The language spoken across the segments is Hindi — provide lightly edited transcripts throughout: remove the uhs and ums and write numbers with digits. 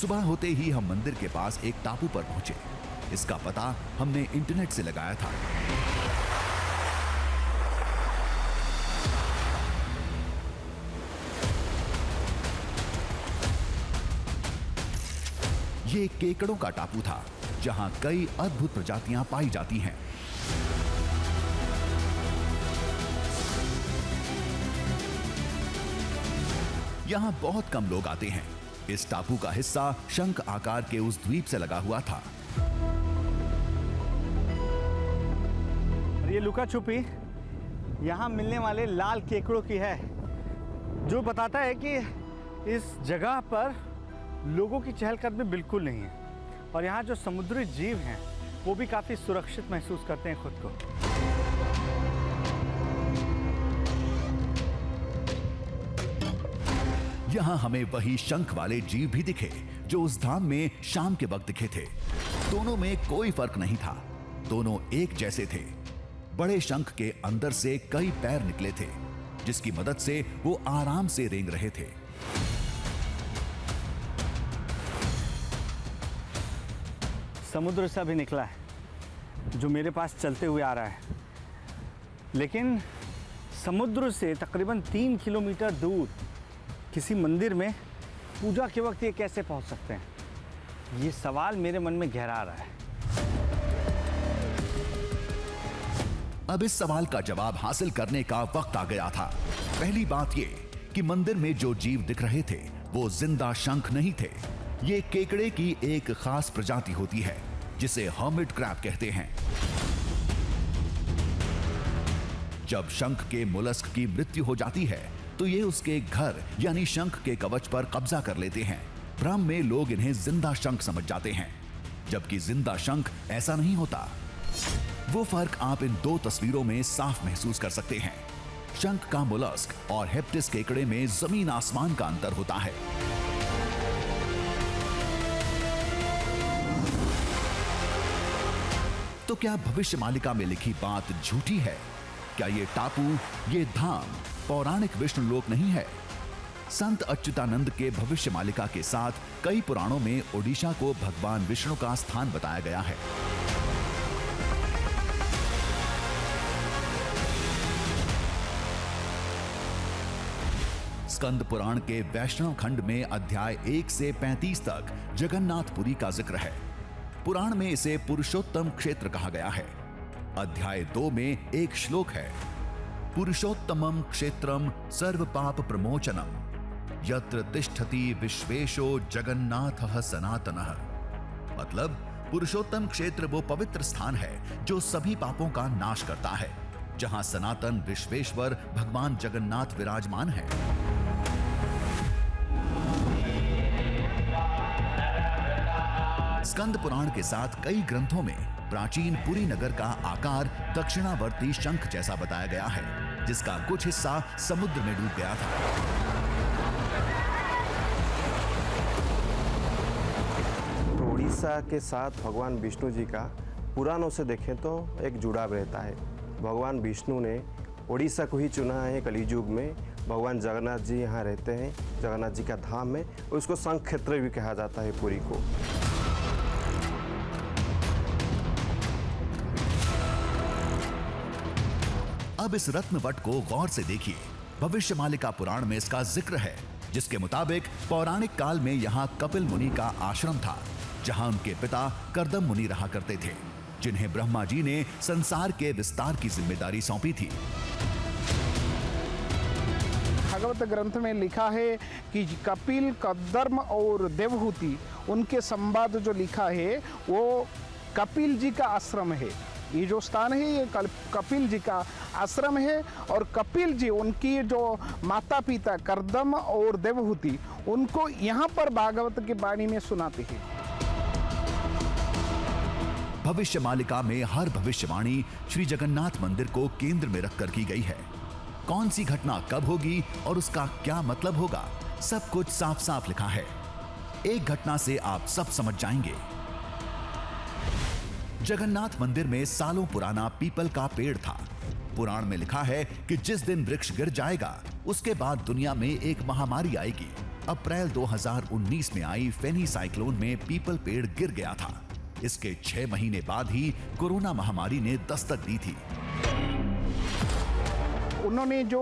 सुबह होते ही हम मंदिर के पास एक टापू पर पहुंचे। इसका पता हमने इंटरनेट से लगाया था। ये केकड़ों का टापू था जहां कई अद्भुत प्रजातियां पाई जाती हैं। यहां बहुत कम लोग आते हैं। इस टापू का हिस्सा शंख आकार के उस द्वीप से लगा हुआ था। ये लुका छुपी यहां मिलने वाले लाल केकड़ों की है, जो बताता है कि इस जगह पर लोगों की चहलकदमी बिल्कुल नहीं है और यहाँ जो समुद्री जीव हैं वो भी काफ़ी सुरक्षित महसूस करते हैं खुद को। यहाँ हमें वही शंख वाले जीव भी दिखे जो उस धाम में शाम के वक्त दिखे थे। दोनों में कोई फर्क नहीं था, दोनों एक जैसे थे। बड़े शंख के अंदर से कई पैर निकले थे जिसकी मदद से वो आराम से रेंग रहे थे। समुद्र से अभी निकला है जो मेरे पास चलते हुए आ रहा है, लेकिन समुद्र से तकरीबन 3 किलोमीटर दूर किसी मंदिर में पूजा के वक्त ये कैसे पहुंच सकते हैं, ये सवाल मेरे मन में गहरा रहा है। अब इस सवाल का जवाब हासिल करने का वक्त आ गया था। पहली बात ये कि मंदिर में जो जीव दिख रहे थे वो जिंदा शंख नहीं थे। ये केकड़े की एक खास प्रजाति होती है जिसे हर्मिट क्रैब कहते हैं। जब शंख के मोलस्क की मृत्यु हो जाती है तो ये उसके घर यानी शंख के कवच पर कब्जा कर लेते हैं। भ्रम में लोग इन्हें जिंदा शंख समझ जाते हैं, जबकि जिंदा शंख ऐसा नहीं होता। वो फर्क आप इन दो तस्वीरों में साफ महसूस कर सकते हैं। शंख का मोलस्क और हेप्टिस केकड़े में जमीन आसमान का अंतर होता है। तो क्या भविष्य मालिका में लिखी बात झूठी है? क्या ये टापू, ये धाम पौराणिक विष्णु लोक नहीं है? संत अच्युतानंद के भविष्य मालिका के साथ कई पुराणों में ओडिशा को भगवान विष्णु का स्थान बताया गया है। स्कंद पुराण के वैष्णव खंड में अध्याय 1 से 35 तक जगन्नाथपुरी का जिक्र है। पुराण में इसे पुरुषोत्तम क्षेत्र कहा गया है। अध्याय 2 में एक श्लोक है, पुरुषोत्तमम क्षेत्रम सर्व पाप प्रमोचनम यत्र तिष्ठति विश्वेशो जगन्नाथः सनातनः। मतलब पुरुषोत्तम क्षेत्र वो पवित्र स्थान है जो सभी पापों का नाश करता है, जहां सनातन विश्वेश्वर भगवान जगन्नाथ विराजमान है। स्कंद पुराण के साथ कई ग्रंथों में प्राचीन पुरी नगर का आकार दक्षिणावर्ती शंख जैसा बताया गया है, जिसका कुछ हिस्सा समुद्र में डूब गया था। तो उड़ीसा के साथ भगवान विष्णु जी का पुराणों से देखें तो एक जुड़ाव रहता है। भगवान विष्णु ने उड़ीसा को ही चुना है कलियुग में। भगवान जगन्नाथ जी यहाँ रहते हैं, जगन्नाथ जी का धाम है, उसको शंख क्षेत्र भी कहा जाता है पुरी को। अब इस रत्नवट को गौर से देखिए। भविष्य मालिका पुराण में इसका जिक्र है, जिसके मुताबिक पौराणिक काल में यहाँ कपिल मुनि का आश्रम था, जहाँ उनके पिता कर्दम मुनि रहा करते थे, जिन्हें ब्रह्मा जी ने संसार के विस्तार की जिम्मेदारी सौंपी थी। भागवत ग्रंथ में लिखा है कि कपिल, कर्दम और देवहूति, उनके संवाद जो लिखा है वो कपिल जी का आश्रम है। ये जो स्थान है ये कपिल जी का आश्रम है और कपिल जी उनकी जो माता पिता कर्दम और देवहूति उनको यहाँ पर भागवत की वाणी में सुनाते हैं। भविष्य मालिका में हर भविष्यवाणी श्री जगन्नाथ मंदिर को केंद्र में रखकर की गई है। कौन सी घटना कब होगी और उसका क्या मतलब होगा, सब कुछ साफ साफ लिखा है। एक घटना से आप सब समझ जाएंगे। जगन्नाथ मंदिर में सालों पुराना पीपल का पेड़ था। पुराण में लिखा है कि जिस दिन वृक्ष गिर जाएगा उसके बाद दुनिया में एक महामारी आएगी अप्रैल 2019 में आई फेनी साइक्लोन में पीपल पेड़ गिर गया था। इसके 6 महीने बाद ही कोरोना महामारी ने दस्तक दी थी। उन्होंने जो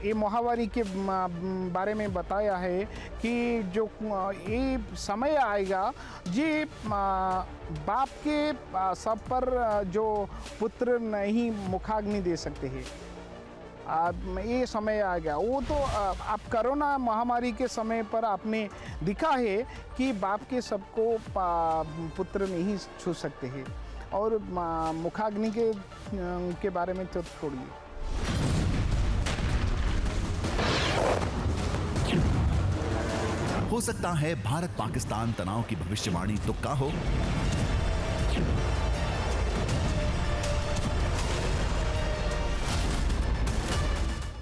ये महामारी के बारे में बताया है कि जो ये समय आएगा ये बाप के सब पर जो पुत्र नहीं मुखाग्नि दे सकते हैं, ये समय आ गया। वो तो आप कोरोना महामारी के समय पर आपने दिखा है कि बाप के सबको पुत्र नहीं छू सकते हैं, और मुखाग्नि के बारे में तो छोड़िए। हो सकता है भारत पाकिस्तान तनाव की भविष्यवाणी तुक्का हो।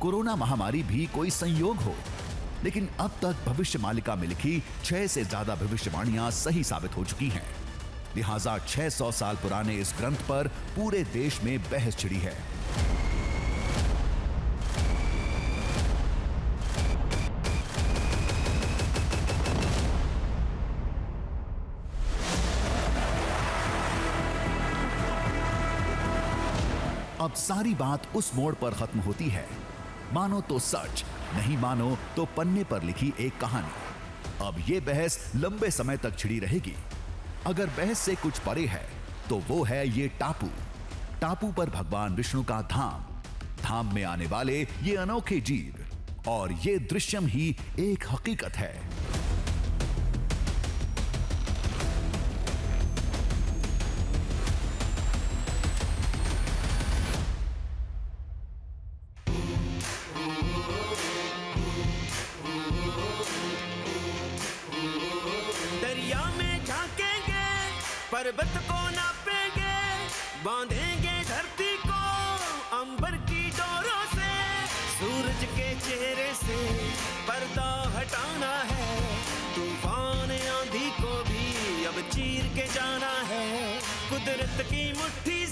कोरोना महामारी भी कोई संयोग हो, लेकिन अब तक भविष्य मालिका में लिखी 6 से ज्यादा भविष्यवाणियां सही साबित हो चुकी हैं। लिहाजा 600 साल पुराने इस ग्रंथ पर पूरे देश में बहस छिड़ी है। अब सारी बात उस मोड़ पर खत्म होती है, मानो तो सच, नहीं मानो तो पन्ने पर लिखी एक कहानी। अब ये बहस लंबे समय तक छिड़ी रहेगी। अगर बहस से कुछ परे है तो वो है ये टापू। टापू पर भगवान विष्णु का धाम, धाम में आने वाले ये अनोखे जीव, और ये दृश्यम ही एक हकीकत है। पर्वत को नापेंगे, बांधेंगे धरती को अंबर की डोरों से, सूरज के चेहरे से पर्दा हटाना है, तूफान आंधी को भी अब चीर के जाना है, कुदरत की मुट्ठी